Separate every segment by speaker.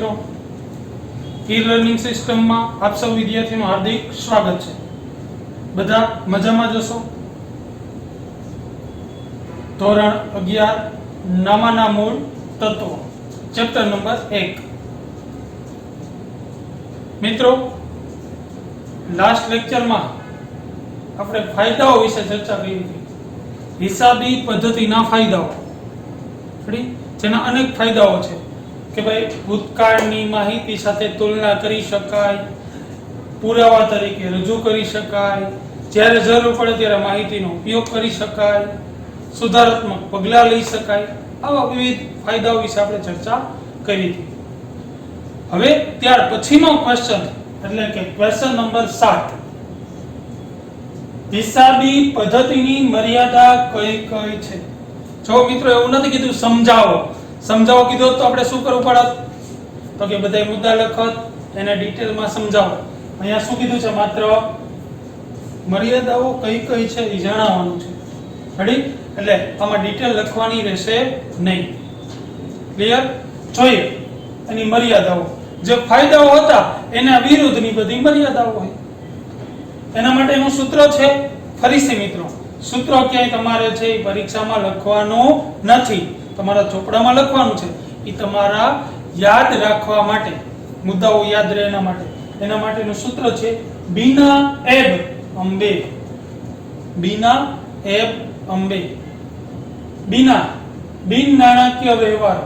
Speaker 1: મિત્રો, e learning system में आप सब विद्यार्थीओं हार्दिक स्वागत है। बधा मजामां जशो। धोरण 11 नामाना मूळ तत्वो चैप्टर नंबर 1। मित्रों, लास्ट लेक्चर में आपणे फायदाओं विषे चर्चा करी थी। हिसाबी पद्धतिना फायदाओ, जेना अनेक फायदाओ छे કે ભાઈ ભૂતકાળની માહિતી સાથે તુલના કરી શકાય, પુરાવા તરીકે રજૂ કરી શકાય, જ્યારે જરૂર પડે ત્યારે માહિતીનો ઉપયોગ કરી શકાય, સુધારાત્મક પગલાં લઈ શકાય, આવા વિવિધ ફાયદાઓ વિશે આપણે ચર્ચા કરી હતી। હવે ત્યાર પછીનો ક્વેશ્ચન એટલે કે ક્વેશ્ચન નંબર 7, હિસાબી પદ્ધતિની મર્યાદા કઈ કઈ છે? જો મિત્રો એવું નથી કીધું સમજાવો કીધો તો આપણે શું કરવું પડત? તો કે બધાય મુદ્દા લખત, એને ડિટેલ માં સમજાવો। અહીંયા શું કીધું છે? માત્ર મર્યાદાઓ કઈ કઈ છે એ જણાવવાનું છે। રેડી? એટલે આમાં ડિટેલ લખવાની રહેશે નહીં। ક્લિયર? જોઈએ એની મર્યાદાઓ, જે ફાયદાઓ હતા એના વિરુદ્ધની બધી મર્યાદાઓ હોય। એના માટેનું સૂત્ર છે, ફરી છે મિત્રો, સૂત્ર ક્યાંય તમારે છે પરીક્ષામાં લખવાનું નથી, તમારા ચોપડામાં લખવાનું છે। એ તમારા યાદ રાખવા માટે, મુદ્દાઓ યાદ રહે એના માટે, એના માટેનું સૂત્ર છે બીના એબ અંબે। બીના એબ અંબે। બીના બિન નાણાકીય વ્યવહાર,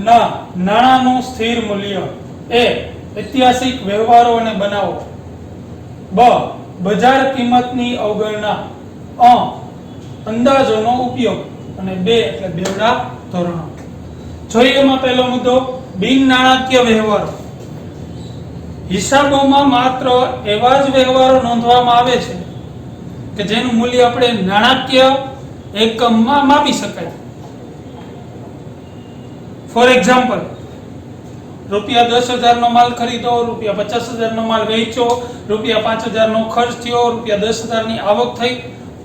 Speaker 1: ના નાણાનું સ્થિર મૂલ્ય, એ ઐતિહાસિક વ્યવહારોને બનાવો, બ બજાર કિંમતની અવગણના, અંદાજોનો ઉપયોગ, અને બે એટલે બેવડા ધોરણો। જોઈએ એમાં પહેલો મુદ્દો, બિન નાણાકીય વ્યવહારો। હિસાબોમાં માત્ર એવા જ વ્યવહારો નોંધવામાં આવે છે કે જેનું મૂલ્ય આપણે નાણાકીય એકમમાં માપી શકાય। ફોર એક્ઝામ્પલ, રૂપિયા 10,000 નો માલ ખરીદો, રૂપિયા 50,000 નો માલ વેચો, રૂપિયા 5,000 નો ખર્ચ થયો, રૂપિયા 10,000 ની આવક થઈ।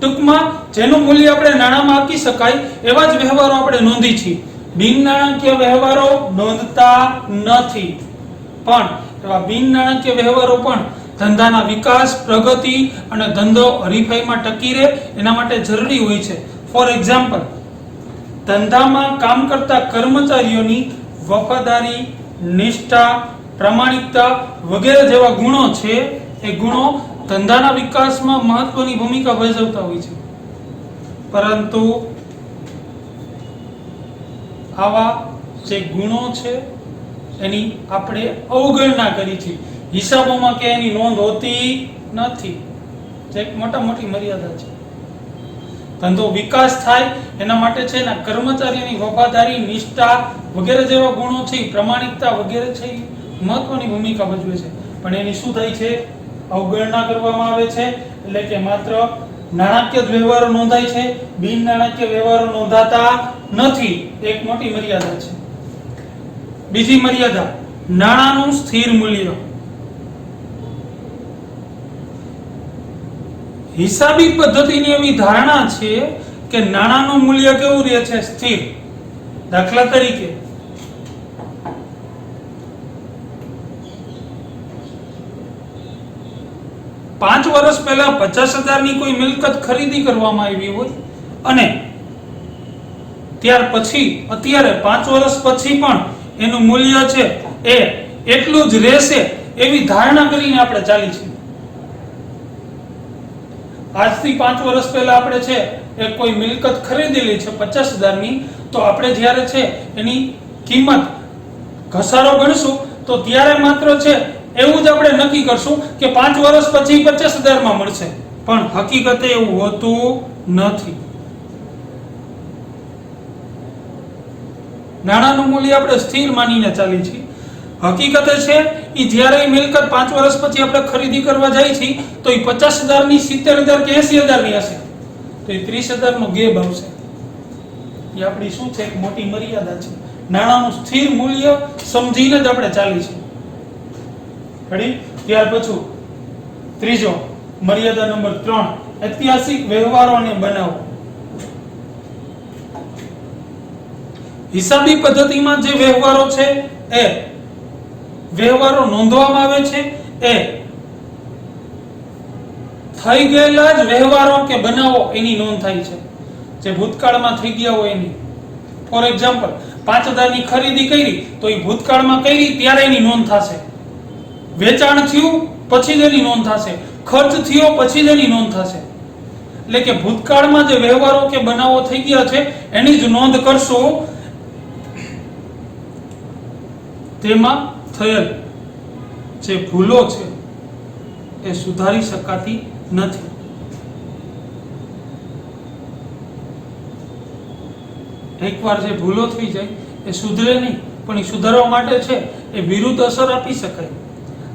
Speaker 1: ટૂંકમાં જેનું મૂલ્ય આપણે નાણામાં આપી શકાય એવા જ વ્યવહારો આપણે નોંધી છીએ। બિન નાણાકીય વ્યવહારો નોંધતા નથી, પણ એવા બિન નાણાકીય વ્યવહારો પણ ધંધાના વિકાસ, પ્રગતિ અને ધંધો હરીફાઈમાં ટકી રહે એના માટે જરૂરી હોય છે। ફોર એક્ઝામ્પલ, ધંધામાં કામ કરતા કર્મચારીઓની વફાદારી, નિષ્ઠા, પ્રામાણિકતા વગેરે જેવા ગુણો છે, એ ગુણો ધંધાના વિકાસમાં મહત્વની ભૂમિકા ભજવતા હોય છે। પરંતુ આવા જે ગુણો છે એની આપણે અવગણના કરી છે, હિસાબોમાં કે એની નોંધ હોતી નથી, જે એક મોટી મર્યાદા છે। ધંધો વિકાસ થાય એના માટે છે ને કર્મચારીની વફાદારી, નિષ્ઠા વગેરે જેવા ગુણો છે, પ્રામાણિકતા વગેરે છે, મહત્વની ભૂમિકા ભજવે છે, પણ એની શું થાય છે? અવગણના કરવામાં આવે છે। એટલે કે માત્ર નાણાકીય વ્યવહારો નોંધાય છે, બિન નાણાકીય વ્યવહારો નોંધાતા નથી, એક મોટી મર્યાદા છે। બીજી મર્યાદા, નાણાંનું સ્થિર મૂલ્ય। હિસાબી પદ્ધતિની એવી ધારણા છે કે નાણાંનું મૂલ્ય કેવું રહે છે? સ્થિર। દાખલા તરીકે, પાંચ વર્ષ પહેલા 50,000 ની કોઈ મિલકત ખરીદી કરવામાં આવી હોય અને ત્યાર પછી અત્યારે 5 વર્ષ પછી પણ એનું મૂલ્ય છે એ એટલું જ રહેશે એવી ધારણા કરીને આપણે ચાલી છે। આજથી 5 વર્ષ પહેલા આપણે છે એ કોઈ મિલકત ખરીદેલી છે 50,000 ની, તો આપણે જ્યારે છે એની કિંમત ઘસારો ગણશું તો ત્યારે માત્ર છે એવું જ આપણે નક્કી કરશું કે 5 વર્ષ પછી 50,000 માં મળશે, પણ હકીકતે એવું હોતું નથી। નાણાંનું મૂલ્ય આપણે સ્થિર માનીને ચાલી છીએ, હકીકતે છે એ જ્યારે મિલકત 5 વર્ષ પછી આપણે ખરીદી કરવા જાય છે તો એ 50,000 ની 70,000 કે 80,000 ની હશે, તો એ 30,000 નો ગેપ આવશે। એ આપણી શું છે? એક મોટી મર્યાદા છે। નાણાંનું સ્થિર મૂલ્ય સમજીને જ આપણે ચાલી છીએ। રેડી? ત્યાર પછી ત્રીજો મર્યાદા નંબર 3, ઐતિહાસિક વ્યવહારોને બનાવો। હિસાબી પદ્ધતિમાં જે વ્યવહારો છે એ વ્યવહારો નોંધવામાં આવે છે, એ થઈ ગયેલા જ વ્યવહારો કે બનાવો એની નોંધ થાય છે, જે ભૂતકાળમાં થઈ ગયા હોય એની. ફોર એક્ઝામ્પલ, 5000 ની ખરીદી કરી તો એ ભૂતકાળમાં કરી ત્યારે એની નોંધ થશે. વેચાણ થયું પછી જ એની નોંધ થશે, ખર્ચ થયો પછી જ એની નોંધ થશે. એટલે કે ભૂતકાળમાં જે વ્યવહારો કે બનાવો થઈ ગયા છે એની જ નોંધ કરશો. તેમાં થયેલ જે ભૂલો છે એ સુધારી શકાતી નથી. એકવાર જે ભૂલો થઈ જાય એ સુધરે નહીં, પણ એ સુધારવા માટે છે એ વિરુદ્ધ અસર આપી શકાય.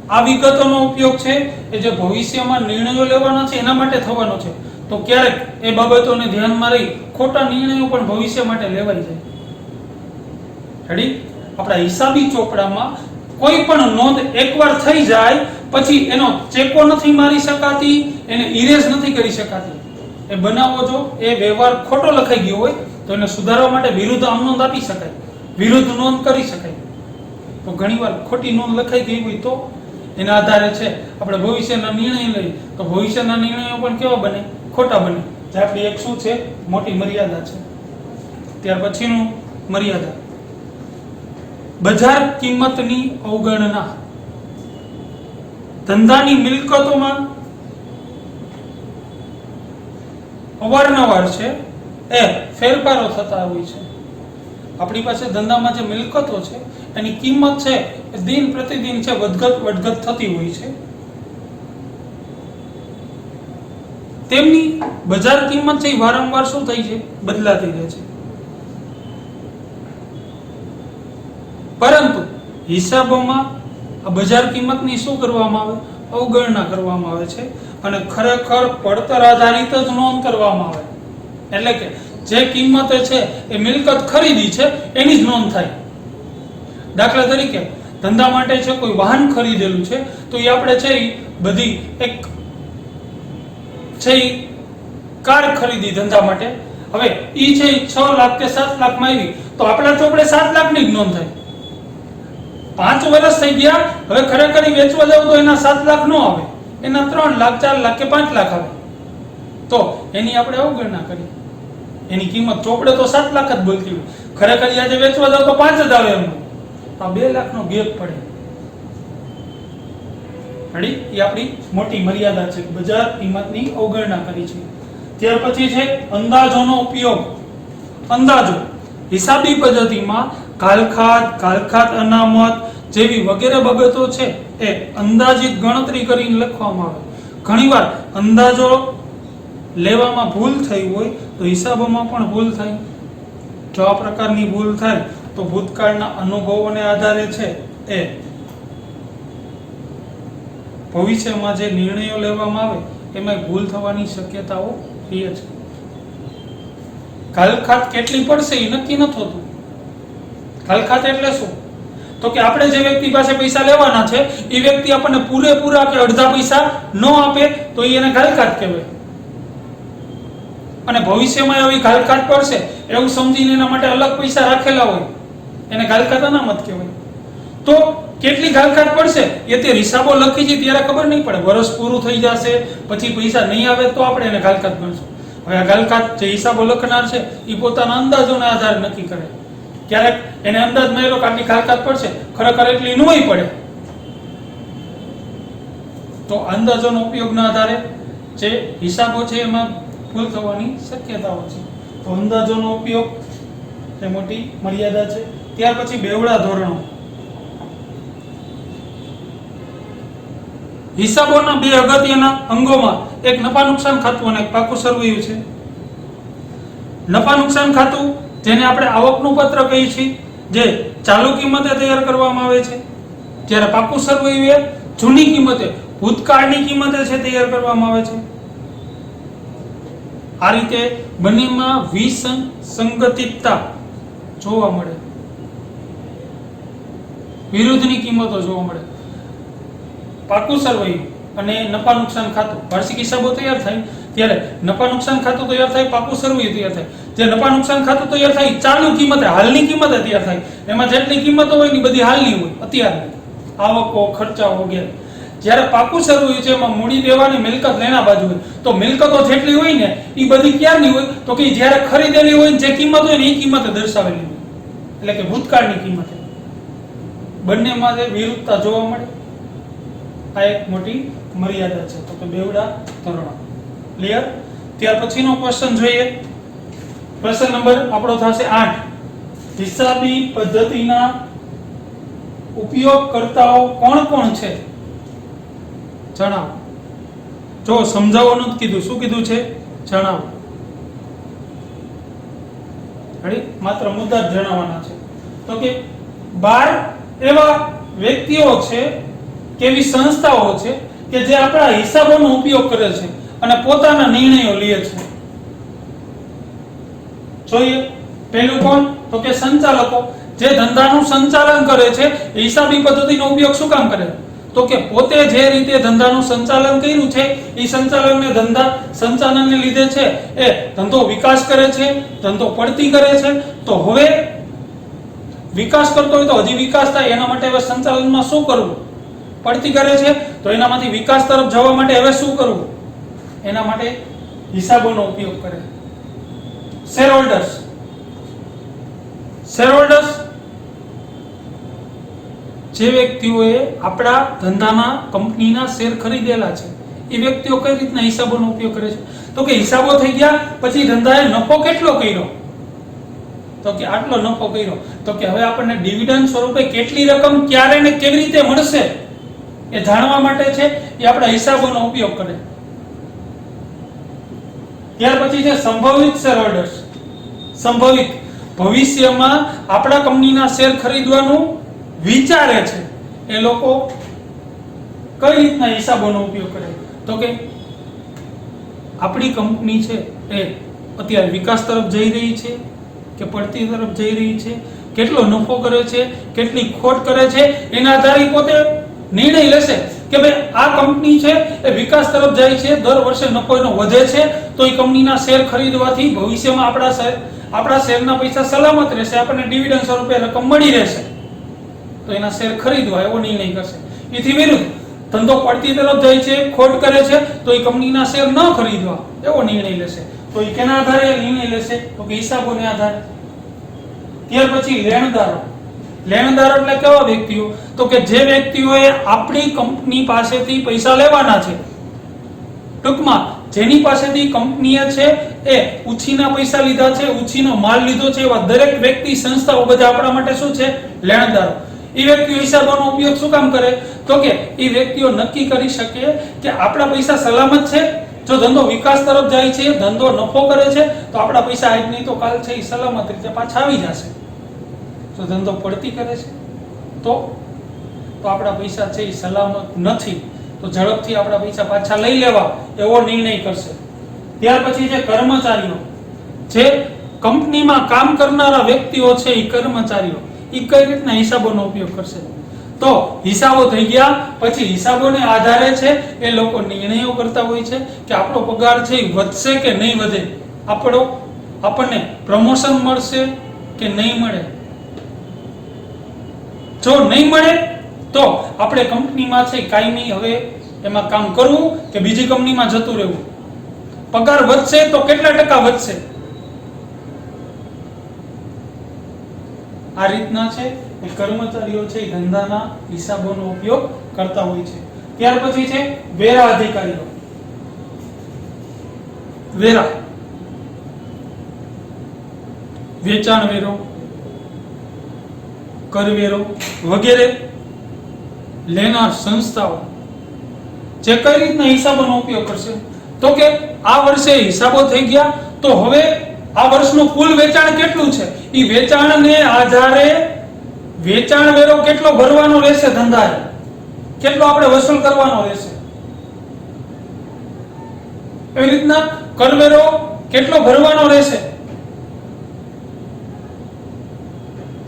Speaker 1: આ વિગતોનો ઉપયોગ છે એ જે ભવિષ્યમાં નિર્ણયો લેવાના છે એના માટે થવાનો છે. તો ક્યારેક એ બાબતોને ધ્યાનમાં રહી ખોટા નિર્ણયો પણ ભવિષ્ય માટે લેવાઈ જાય. રેડી? આપણા હિસાબી ચોપડામાં કોઈ પણ નોંધ એકવાર થઈ જાય પછી એનો ચેકો નથી મારી શકાતી, એને ઇરેઝ નથી કરી શકાતી. એ બનાવો જો એ વ્યવહાર ખોટો લખાઈ ગયો હોય તો એને સુધારવા માટે વિરુદ્ધ આમ નોંધ આપી શકાય, વિરુદ્ધ નોંધ કરી શકાય. તો ઘણીવાર ખોટી નોંધ લખાઈ ગઈ હોય તો એના આધારે છે આપણે ભવિષ્યના નિર્ણય લઈએ તો ભવિષ્યના નિર્ણયો પણ કેવા બને? ખોટા બને. જે આપણી એક શું છે? મોટી મર્યાદા છે. ત્યાર પછીનું મર્યાદા, બજાર કિંમતની અવગણના. ધંધાની મિલકતોમાં અવારનવાર છે એ ફેરફારો થતા હોય છે. આપણી પાસે ધંધામાં જે મિલકતો છે એની કિંમત છે એ દિન પ્રતિદિન છે વધઘટ થતી હોય છે. તેમની બજાર કિંમત છે વારંવાર શું થઈ છે? બદલાતી રહે છે. પરંતુ હિસાબોમાં આ બજાર કિંમતની શું કરવામાં આવે? અવગણના કરવામાં આવે છે અને ખરેખર પડતર આધારિત જ નોંધ કરવામાં આવે. એટલે કે જે કિંમતે છે એ મિલકત ખરીદી છે એની જ નોંધ થાય. દાખલા તરીકે ધંધા માટે છે કોઈ વાહન ખરીદેલું છે તો એ આપણે છે એ બધી એક છે એ કાર ખરીદી ધંધા માટે. હવે ઈ છે 6 લાખ કે 7 લાખમાં આવી તો આપણા ચોપડે 7 લાખની જ નોંધ થાય. 5 વર્ષ થઈ ગયા, હવે ખરેખર વેચવા જાવ તો એના 7 લાખ નો આવે, એના 3 લાખ 4 લાખ કે 5 લાખ આવે. તો એની આપણે અવગણના કરી. એની કિંમત ચોપડે તો 7 લાખ જ બોલતી હોય, ખરેખર આજે વેચવા જાવ તો 5 જ આવે. એમ આ 2 લાખનો ગેપ પડે. રેડી? એ આપણી મોટી મર્યાદા છે. બજાર કિંમતની અવગણના કરી છે. ત્યાર પછી છે અંદાજોનો ઉપયોગ. અંદાજો હિસાબી પદ્ધતિમાં કાલખાત અનામત જેવી વગેરે બાબતો છે એ અંદાજિત ગણતરી કરીને લખવામાં આવે. ઘણીવાર અંદાજો લેવામાં ભૂલ થઈ હોય તો હિસાબોમાં પણ ભૂલ થાય. જો આ પ્રકારની ભૂલ થાય તો ભૂતકાળના અનુભવોને આધારે છે એ ભવિષ્યમાં જે નિર્ણયો લેવામાં આવે એમાં ભૂલ થવાની શક્યતાઓ રહે છે. કાલખાત કેટલી પડશે એ નક્કી નથી હોતું. કાલખાત એટલે શું? તો કે આપણે જે વ્યક્તિ પાસે પૈસા લેવાના છે એ વ્યક્તિ આપણને પૂરેપૂરા કે અડધા પૈસા ન આપે તો એને કાલખાત કહેવાય. અને ભવિષ્યમાં એવી કાલખાત પડશે એવું સમજીને એના માટે અલગ પૈસા રાખેલા હોય એને કાલખાત અનામત કહેવાય. તો કેટલી કાલખાત પડશે એ તે હિસાબો લખી છે ત્યારે ખબર નહીં પડે. વર્ષ પૂરું થઈ જશે પછી પૈસા નહીં આવે તો આપણે એને કાલખાત ગણશું. હવે આ કાલખાત જે હિસાબો લખનાર છે એ પોતાના અંદાજોના આધારે નક્કી કરે. ક્યારેક એને અંદાજ મળેલો કે આટલી કાલખાત પડશે, ખરેખર એટલી નોય પડે. તો અંદાજોનો ઉપયોગના આધારે જે હિસાબો છે એમાં ભૂલ થવાની શક્યતાઓ છે. તો અંદાજોનો ઉપયોગ એ મોટી મર્યાદા છે. ત્યાર પછી બેવડા ધોરણો. હિસાબોના 2 અગત્યના અંગોમાં એક નફા નુકસાન ખાતું અને એક પાકું સરવૈયું છે. નફા નુકસાન ખાતું જેને આપણે આવકનું પત્ર કહીએ છીએ જે ચાલુ કિંમતે તૈયાર કરવામાં આવે છે, જ્યારે પાકું સરવૈયું એ જૂની કિંમતે ભૂતકાળની કિંમતે છે તૈયાર કરવામાં આવે છે. આ રીતે બંનેમાં વિસંગતિતા જોવા મળે, વિરુદ્ધની કિંમતો જોવા મળે. પાકું સરવૈયું અને નફા નુકસાન ખાતું વાર્ષિક હિસાબો તૈયાર થાય ત્યારે નફા નુકસાન ખાતું તૈયાર થાય, પાકું સરવૈયું તૈયાર થાય. જે નફા નુકસાન ખાતું તૈયાર થાય ચાલુ કિંમતે, હાલની કિંમતે તૈયાર થાય. એમાં જેટલી કિંમતો હોય ને બધી હાલની હોય, અત્યારની આવકો ખર્ચાઓ વગેરે. જ્યારે પાકું સરવૈયું છે એમાં મૂડી દેવાની મિલકત લેણા બાજુ હોય. તો મિલકતો જેટલી હોય ને એ બધી ક્યારની હોય? તો કે જ્યારે ખરીદેલી હોય ને જે કિંમત હોય ને એ કિંમતે દર્શાવેલી હોય, એટલે કે ભૂતકાળની કિંમતે. બંનેમાં જે વિરુદ્ધતા જોવા મળે, આ એક મોટી મર્યાદા છે. તો કે બેવડા ધોરણો. ક્લિયર? ત્યાર પછીનો ક્વેશ્ચન જોઈએ. પ્રશ્ન નંબર આપણો થશે 8. હિસાબી પદ્ધતિના ઉપયોગકર્તાઓ કોણ કોણ છે? જણાવો. જો સમજાવવાનું જ કીધું, શું કીધું છે? જણાવો. માત્ર મુદ્દા જ જણાવવાના છે. તો કે 12 એવા વ્યક્તિઓ છે, કેવી સંસ્થાઓ છે કે જે આપણા હિસાબોનો ઉપયોગ કરે છે અને પોતાના નિર્ણયો લે છે. જોઈએ. પહેલું કોણ? તો કે સંચાલકો. જે ધંધાનું સંચાલન કરે છે, હિસાબી પદ્ધતિનો ઉપયોગ શું કામ કરે? તો કે પોતે જે રીતે ધંધાનું સંચાલન કર્યું છે એ સંચાલનને લીધે છે એ ધંધો વિકાસ કરે છે, ધંધો પડતી કરે છે. તો હવે વિકાસ કરતો હોય તો હજી વિકાસ થાય એના માટે હવે સંચાલનમાં શું કરવું? પડતી કરે છે તો એનામાંથી વિકાસ તરફ જવા માટે હવે શું કરવું? એના માટે હિસાબોનો ઉપયોગ કરે. શેરહોલ્ડર્સ જે વ્યક્તિઓએ આપણા ધંધાના કંપનીના શેર ખરીદેલા છે એ વ્યક્તિઓ કઈ રીતના હિસાબોનો ઉપયોગ કરે છે? તો કે હિસાબો થઈ ગયા પછી ધંધાએ નફો કેટલો કર્યો? તો કે આટલો નફો કર્યો. તો કે હવે આપણને ડિવિડન્ડ સ્વરૂપે કેટલી રકમ ક્યારે ને કેવી રીતે મળશે એ જાણવા માટે છે એ આપણા હિસાબોનો ઉપયોગ કરે. ત્યાર પછી છે સંભવિત શેરહોલ્ડર્સ. સંભવિત, ભવિષ્યમાં આપણા કંપનીના શેર ખરીદવાનું વિચારે છે એ લોકો કઈ રીતના હિસાબોનો ઉપયોગ કરે? તો કે આપણી કંપની છે એ અત્યારે વિકાસ તરફ જઈ રહી છે કે પડતી તરફ જઈ રહી છે, કેટલો નફો કરે છે, કેટલી ખોટ કરે છે, એના આધારે પોતે નિર્ણય લેશે કે ભાઈ આ કંપની છે એ વિકાસ તરફ જાય છે, દર વર્ષે નફો એનો વધે છે, તો એ કંપનીના શેર ખરીદવાથી ભવિષ્યમાં આપણા શેરના પૈસા સલામત રહેશે, આપણને ડિવિડન્ડ સ્વરૂપે રકમ મળી રહેશે, તો એના શેર ખરીદવા એવો નિર્ણય કરશે. એથી વિરુદ્ધ ધંધો પડતી તરફ જાય છે, ખોટ કરે છે, તો એ કંપનીના શેર ન ખરીદવા એવો નિર્ણય લેશે. તો એ કેના આધારે નિર્ણય લેશે? તો કે હિસાબોને આધારે. ત્યાર પછી લેણદારો. લેણદારો એટલે કેવા વ્યક્તિઓ? તો કે જે વ્યક્તિઓએ આપણી કંપની પાસેથી પૈસા લેવાના છે, ટૂંકમાં જેની પાસેથી કંપનીએ છે એ ઉછીના પૈસા લીધા છે, ઉછીનો માલ લીધો છે, એવા દરેક વ્યક્તિ સંસ્થાઓ બધા આપણા માટે શું છે? લેણદારો. એ વ્યક્તિઓ હિસાબોનો ઉપયોગ શું કામ કરે? તો કે એ વ્યક્તિઓ નક્કી કરી શકે કે આપણા પૈસા સલામત છે, જો ધંધો વિકાસ તરફ જાય છે, ધંધો નફો કરે છે, તો આપણા પૈસા આજ નહીં તો કાલ છે એ સલામત રીતે પાછા આવી જશે. જો ધંધો પડતી કરે છે તો આપણા પૈસા છે એ સલામત નથી, તો ઝડપથી આપણા પૈસા પાછા લઈ લેવા એવો નિર્ણય કરશે. ત્યાર પછી છે કર્મચારીઓ. જે કંપનીમાં કામ કરનારા વ્યક્તિઓ છે એ કર્મચારીઓ, એ કઈ રીતના હિસાબોનો ઉપયોગ કરશે? તો હિસાબો થઈ ગયા પછી હિસાબોને આધારે છે એ લોકો નિર્ણયો કરતા હોય છે કે આપણો પગાર છે એ વધશે કે નહીં વધે, આપણને પ્રમોશન મળશે કે નહીં મળે. જો નહીં મળે તો આપણે કંપનીમાં છે કાયમી હવે એમાં કામ કરવું કે બીજી કંપનીમાં જતું રહેવું. પગાર વધશે તો કેટલા ટકા વધશે? આ રીતના છે એ કર્મચારીઓ છે એ ધંધાના હિસાબોનો ઉપયોગ કરતા હોય છે. ત્યાર પછી છે વેરા અધિકારીઓ. વેરા, વેચાણ વેરો, કરવેરો વગેરે લેનાર સંસ્થાઓ જે કઈ રીતના હિસાબોનો ઉપયોગ કરશે? તો કે આ વર્ષે હિસાબો થઈ ગયા તો હવે આ વર્ષનું કુલ વેચાણ કેટલું છે એ વેચાણને આધારે વેચાણ વેરો કેટલો ભરવાનો રહેશે, ધંધાએ કેટલો આપણે વસૂલ કરવાનો રહેશે, એવી રીતના કરવેરો કેટલો ભરવાનો રહેશે.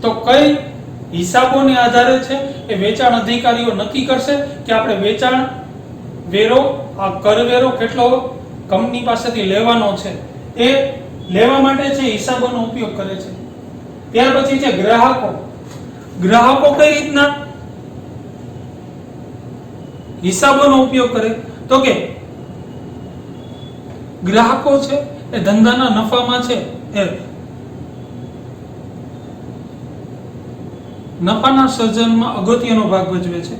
Speaker 1: તો કઈ હિસાબોને આધારે છે એ વેચાણ અધિકારીઓ નક્કી કરશે કે આપણે વેચાણ વેરો, આ કરવેરો કેટલો કંપની પાસેથી લેવાનો છે એ લેવા માટે છે હિસાબોનો ઉપયોગ કરે છે. ત્યાર પછી છે ગ્રાહકો. ગ્રાહકો કઈ રીતના હિસાબોનો ઉપયોગ કરે તો કે ગ્રાહકો છે એ ધંધાના નફામાં છે એ નફાના સર્જનમાં અગત્યનો ભાગ ભજવે છે.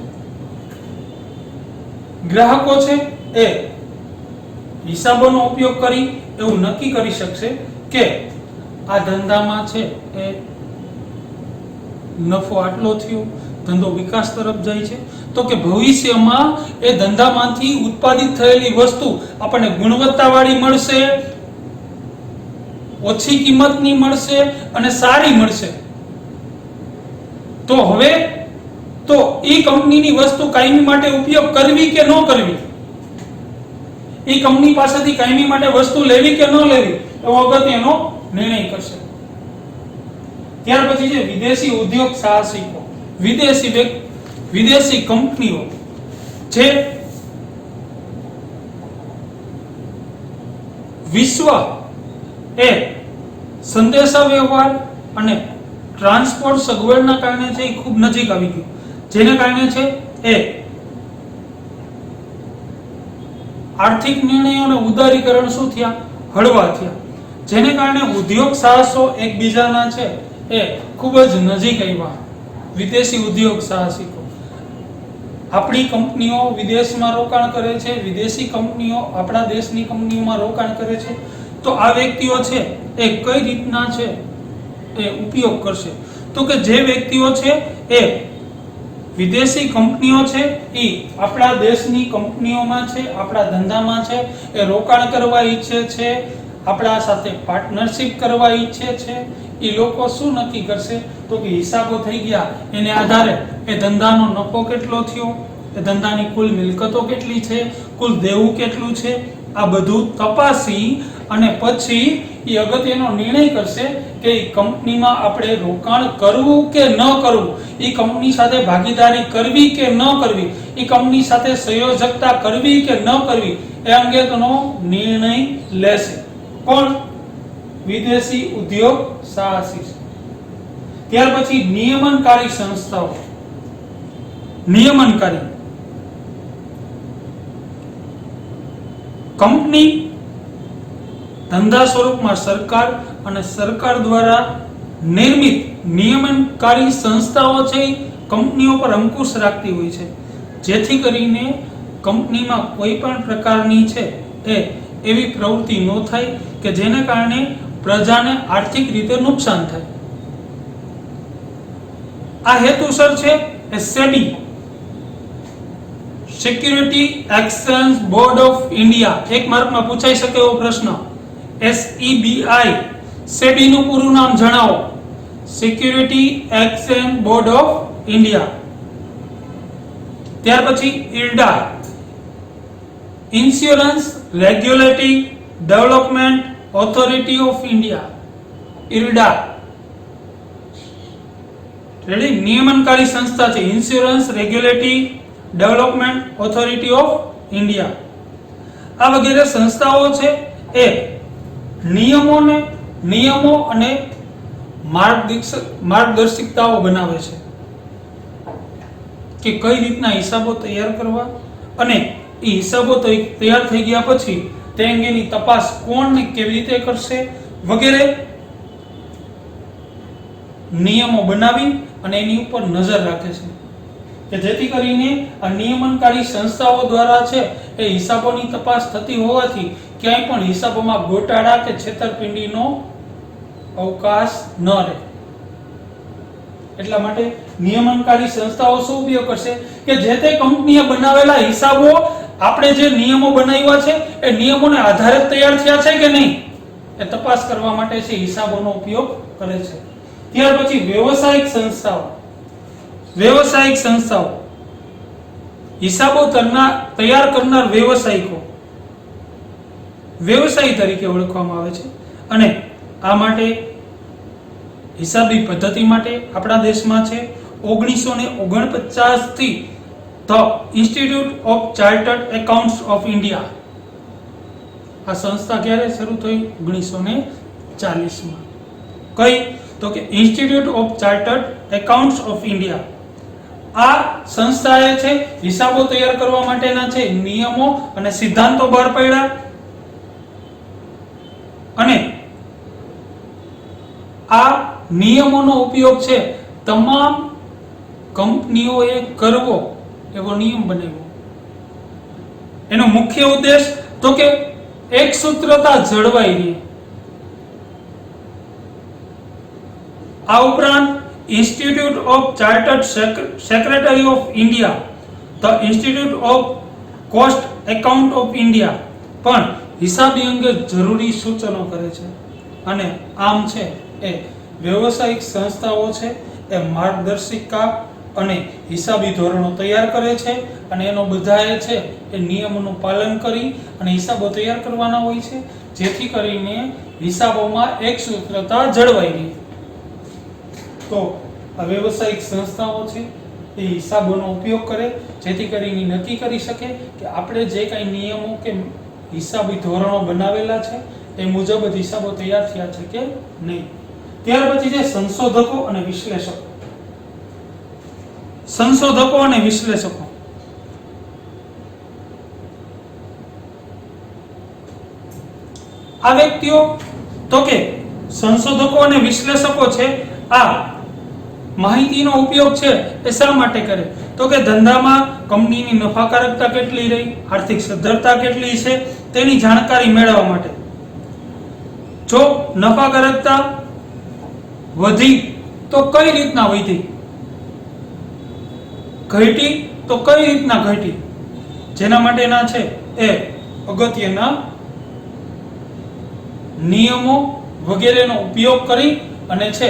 Speaker 1: ગ્રાહકો છે એ હિસાબોનો ઉપયોગ કરી એવું નક્કી કરી શકશે કે આ ધંધામાં છે એ નફો આટલો થયો, ધંધો વિકાસ તરફ જાય છે, તો કે ભવિષ્યમાં એ ધંધામાંથી ઉત્પાદિત થયેલી વસ્તુ આપણને ગુણવત્તાવાળી મળશે, ઓછી કિંમતની મળશે અને સારી મળશે. તો હવે તો એ કંપનીની વસ્તુ કાયમી માટે ઉપયોગ કરવી કે ન કરવી, એ કંપની પાસેથી કાયમી માટે વસ્તુ લેવી કે ન લેવી એવો અગત્યનો નિર્ણય કરશે. ત્યાર પછી છે વિદેશી ઉદ્યોગ સાહસિકો. વિદેશી કંપનીઓ જે વિશ્વ એ સંદેશા વ્યવહાર અને ટ્રાન્સપોર્ટ સગવડના કારણે છે એ ખૂબ નજીક આવી ગયું, જેને કારણે છે એ આર્થિક નિર્ણયો અને ઉદારીકરણ શું થયા, હળવા થયા, જેને કારણે ઉદ્યોગ સાહસો એકબીજાના છે એ ખૂબ જ નજીક આવ્યા. વિદેશી ઉદ્યોગ સાહસિકો. આપણી કંપનીઓ વિદેશમાં રોકાણ કરે છે, વિદેશી કંપનીઓ આપણા દેશની કંપનીઓમાં રોકાણ કરે છે. તો આ વ્યક્તિઓ છે એ કઈ રીતના છે એ ઉપયોગ કરશે તો કે જે વ્યક્તિઓ છે એ વિદેશી કંપનીઓ છે એ આપણા દેશની કંપનીઓમાં છે, આપણા ધંધામાં છે એ રોકાણ કરવા ઈચ્છે છે, આપણા સાથે પાર્ટનરશિપ કરવા ઈચ્છે છે, એ લોકો શું નક્કી કરશે તો કે હિસાબો થઈ ગયા એને આધારે એ ધંધાનો નફો કેટલો થયો, એ ધંધાની કુલ મિલકતો કેટલી છે, કુલ દેવું કેટલું છે, આ બધું તપાસી અને પછી એ અગત્યનો નિર્ણય કરશે કે એ કંપનીમાં આપણે રોકાણ કરવું કે ન કરવું, એ કંપની સાથે ભાગીદારી કરવી કે ન કરવી, એ કંપની સાથે સંયોજકતા કરવી કે ન કરવી એ અંગેનો નિર્ણય લેશે. કોણ? વિદેશી ઉદ્યોગ સાહસિક. ત્યાર પછી નિયમનકારી સંસ્થાઓ. નિયમનકારી કંપની ધંધા સ્વરૂપમાં સરકાર અને સરકાર દ્વારા નિર્મિત નિયમનકારી સંસ્થાઓ છે કંપનીઓ પર અંકુશ રાખતી હોય છે, જેથી કરીને કંપનીમાં કોઈ પણ પ્રકારની છે એ એવી પ્રવૃત્તિ ન થાય કે જેને કારણે પ્રજાને આર્થિક રીતે નુકસાન થાય. આ હેતુસર છે એ SEBI security exchange board of India, એક માર્કમાં પૂછાઈ શકે એવો પ્રશ્ન, SEBI, સેબી નું પૂરું નામ જણાવો. Security exchange board of India. ત્યાર પછી IRDA, insurance regulatory development authority of India. IRDA ready નિયમનકારી સંસ્થા છે, insurance regulatory development authority of India. આ વગેરે સંસ્થાઓ છે એ નિયમો અને માર્ગદર્શિકાઓ બનાવે છે કે કઈ રીતના હિસાબો તૈયાર કરવા અને એ હિસાબો તૈયાર થઈ ગયા પછી તે અંગેની તપાસ કોણ ને કેવી રીતે કરશે વગેરે નિયમો બનાવી અને એની ઉપર નજર રાખે છે કે જેથી કરીને આ નિયમનકારી સંસ્થાઓ દ્વારા છે એ હિસાબોની તપાસ થતી હોવાથી ક્યાંય પણ હિસાબોમાં ગોટાળા કે છેતરપિંડીનો અવકાશ ન રહે. એટલા માટે નિયમનકારી સંસ્થાઓ શું ઉપયોગ કરશે કે જે તે કંપનીએ બનાવેલા હિસાબો આપણે જે નિયમો બનાવ્યા છે એ નિયમોને આધારે તૈયાર થયા છે કે નહીં એ તપાસ કરવા માટે છે હિસાબોનો ઉપયોગ કરે છે. ત્યાર પછી વ્યવસાયિક સંસ્થાઓ હિસાબો તૈયાર કરનાર વ્યવસાયિકો વ્યવસાયી તરીકે ઓળખવામાં આવે છે અને આ માટે હિસાબી પદ્ધતિ માટે આપણા દેશમાં છે 1949 થી the institute of chartered accounts of India આ સંસ્થા ક્યારે શરૂ થઈ? 1940 માં. કઈ? તો કે institute of chartered accounts of India. આ સંસ્થાએ છે હિસાબો તૈયાર કરવા માટેના છે નિયમો અને સિદ્ધાંતો બહાર પાડ્યા, અને આ નિયમોનો ઉપયોગ છે તમામ કંપનીઓએ કરવો એવો નિયમ બનાવ્યો. એનો મુખ્ય ઉદ્દેશ તો કે એક સૂત્રતા જળવાઈ રહે. આ ઉપરાંત institute of chartered secretary of India, the institute of cost account of India પણ હિસાબી અંગે જરૂરી સૂચનો કરે છે. અને આમ છે એ વ્યવસાયિક સંસ્થાઓ છે એ માર્ગદર્શિકા અને હિસાબી ધોરણો તૈયાર કરે છે, અને એનો બધાએ છે એ નિયમોનું પાલન કરી અને હિસાબો તૈયાર કરવાના હોય છે, જેથી કરીને હિસાબોમાં એક સૂત્રતા જળવાઈ રહે. તો આ વ્યવસાયિક સંસ્થાઓ છે એ હિસાબોનો ઉપયોગ કરે, જેથી કરીને નક્કી કરી શકે કે આપણે જે કાંઈ નિયમો કે હિસાબી ધોરણો બનાવેલા છે એ મુજબ જ હિસાબો તૈયાર થયા છે કે નહીં. ત્યાર પછી છે સંશોધકો અને વિશ્લેષકો. સંશોધકો અને વિશ્લેષકો આ વ્યક્તિઓ તો કે સંશોધકો અને વિશ્લેષકો છે આ માહિતીનો ઉપયોગ છે એ શા માટે કરે? તો કે ધંધામાં કંપનીની નફાકારકતા કેટલી રહી, આર્થિક સદ્ધરતા કેટલી છે તેની જાણકારી મેળવવા માટે. જો નફાકારકતા વધી તો કઈ રીતના વધી, ઘટી તો કઈ રીતના ઘટી, જેના માટેના છે એ અગત્યના નિયમો વગેરેનો ઉપયોગ કરી અને છે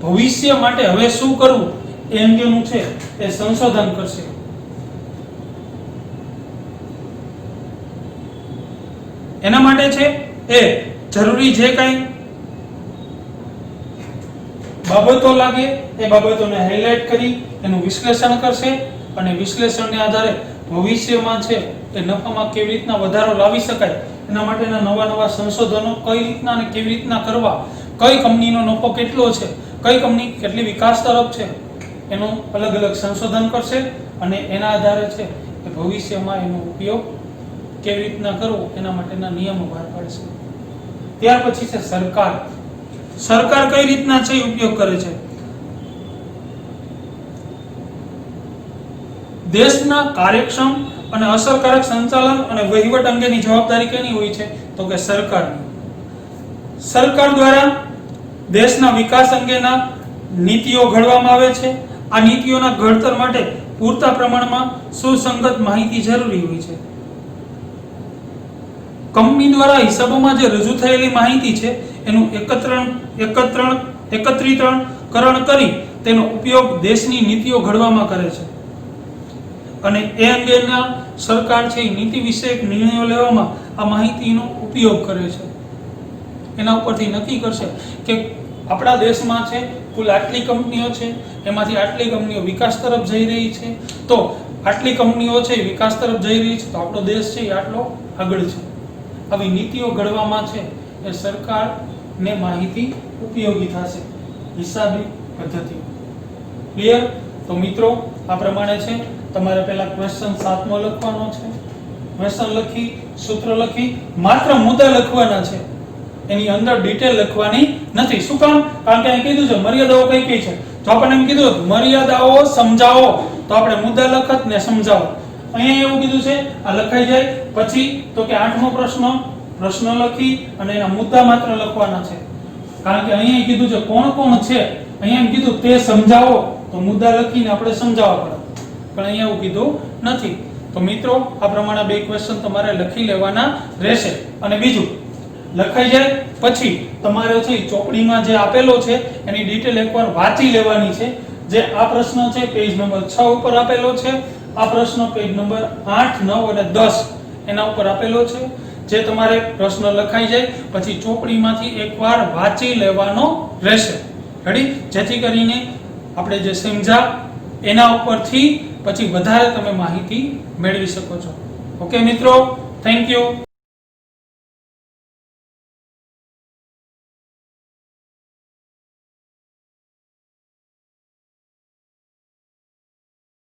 Speaker 1: ભવિષ્ય માટે હવે શું કરવું એ અંગેનું છે એ સંશોધન કરશે. એના માટે છે એ જરૂરી જે કાંઈ બાબતો લાગે એ બાબતોને હાઇલાઇટ કરી એનું વિશ્લેષણ કરશે, અને વિશ્લેષણને આધારે ભવિષ્યમાં છે એ નફામાં કેવી રીતના વધારો લાવી શકાય એના માટેના નવા નવા સંશોધનો કઈ રીતના અને કેવી રીતના કરવા, કઈ કંપનીનો નફો કેટલો છે, કઈ કંપની કેટલી વિકાસ તરફ છે એનું અલગ અલગ સંશોધન કરશે, અને એના આધારે છે કે ભવિષ્યમાં એનો ઉપયોગ કેવી રીતના કરવો એના માટેના નિયમો બહાર પાડશે. ત્યાર પછી છે સરકાર. સરકાર કઈ રીતના છે ઉપયોગ કરે છે? દેશના કાર્યક્ષમ અને અસરકારક સંચાલન અને વહીવટ અંગેની જવાબદારી કેની હોય છે? તો કે સરકારની. સરકાર દ્વારા દેશના વિકાસ અંગેના નીતિઓ ઘડવામાં આવે છે. આ નીતિઓના ઘડતર માટે પૂરતા પ્રમાણમાં સુસંગત માહિતી જરૂરી હોય છે. કંપની દ્વારા હિસાબોમાં જે રજૂ થયેલી માહિતી છે એનું એકત્રીકરણ કરી તેનો ઉપયોગ દેશની નીતિઓ ઘડવામાં કરે છે, અને એ અંગેના સરકાર છે નીતિ વિષયક નિર્ણયો લેવામાં આ માહિતીનો ઉપયોગ કરે છે. એના ઉપરથી નક્કી કરશે કે આપણા દેશમાં છે કુલ આટલી કંપનીઓ છે, એમાંથી આટલી કંપનીઓ વિકાસ તરફ જઈ રહી છે, તો આટલી કંપનીઓ છે વિકાસ તરફ જઈ રહી છે તો આપણો દેશ છે એ આટલો આગળ છે. આવી નીતિઓ ઘડવામાં છે એ સરકારને માહિતી ઉપયોગી થશે હિસાબી પદ્ધતિઓ. ક્લિયર? તો મિત્રો આ પ્રમાણે છે તમારે પહેલા ક્વેશ્ચન 7મો લખવાનો છે. ક્વેશ્ચન લખી, સૂત્ર લખી, માત્ર મુદ્દા લખવાના છે, એની અંદર ડિટેલ લખવાની નથી. શું કામ? કારણ કે અહીં કીધું છે મર્યાદાઓ કઈ કઈ છે. જો આપણને એમ કીધું મર્યાદાઓ સમજાવો તો આપણે મુદ્દા લખત ને સમજાવો. અહીંયા એવું કીધું છે આ લખાઈ જાય પછી તો કે 8મો પ્રશ્ન લખી અને એના મુદ્દા માત્ર લખવાના છે. કારણ કે અહીંયા કીધું છે કોણ કોણ છે, અહીંયા એમ કીધું તે સમજાવો તો મુદ્દા લખીને આપણે સમજાવવા પડે, પણ અહીંયા એવું કીધું નથી. તો મિત્રો આ પ્રમાણે બે ક્વેશ્ચન તમારે લખી લેવાના રહેશે. અને બીજું લખાઈ જાય પછી તમારે છે ચોપડીમાં જે આપેલો છે એની ડિટેલ એકવાર વાંચી લેવાની છે. જે આ પ્રશ્ન છે પેજ નંબર 6 ઉપર આપેલો છે, આ પ્રશ્ન પેજ નંબર 8, 9 અને 10 એના ઉપર આપેલો છે. જે તમારે પ્રશ્ન લખાઈ જાય પછી ચોપડીમાંથી એકવાર વાંચી લેવાનો રહેશે. રેડી? જેથી કરીને આપણે જે સમજા એના ઉપરથી પછી વધારે તમે માહિતી મેળવી શકો છો. ઓકે મિત્રો, થેન્ક યુ.